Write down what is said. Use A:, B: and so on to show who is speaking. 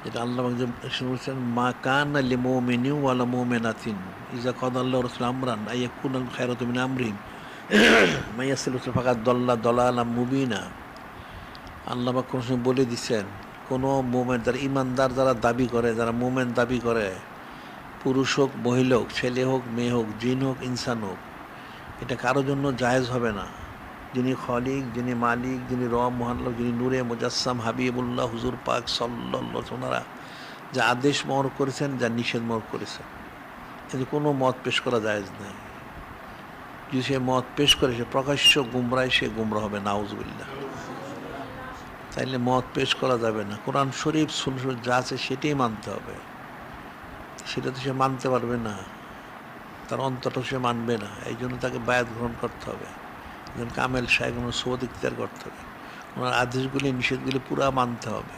A: যেটা আল্লাহ বলছেন, মা কানা লিল মুমিনিন ওয়ালা মুমিনাতিন ইযা কাদাল্লাহু রাসূলুহু আমরান আইয়াকুনাল খায়রাতু মিন আমরিহিম মাইয়াসিল ফাকাদ দাল্লা দালালাম মুবিনা। আল্লাহ পাক কোন সময় বলে দিচ্ছেন, কোনো মোমেন যারা ইমানদার যারা দাবি করে, যারা মোমেন দাবি করে, পুরুষ হোক মহিলা হোক, ছেলে হোক মেয়ে হোক, জিন হোক ইনসান হোক, এটা কারোর জন্য জায়েজ হবে না। যিনি খলিক, যিনি মালিক, যিনি রব মহাল্লাহ, যিনি নূরে মুজাসসাম হাবিবুল্লাহ হুজুর পাক সাল্লাল্লাহু ওনারা যা আদেশ মোহর করেছেন, যা নিষেধ মোহর করেছেন, এতে কোনো মত পেশ করা জায়েজ নেই। যদি সে মত পেশ করে সে প্রকাশ্য গুমরায়, সে গুমরা হবে, নাউজুবিল্লাহ। তাইলে মত পেশ করা যাবে না। কোরআন শরীফ সুন্নাহ যা আছে সেটাই মানতে হবে। সেটা তো সে মানতে পারবে না, তার অন্তরটা সে মানবে না। এই জন্য তাকে বায়াত গ্রহণ করতে হবে, একজন কামেল শায়েখ, সোয়াদ ইখতিয়ার করতে হবে, ওনার আদেশগুলি নিষেধগুলি পুরা মানতে হবে।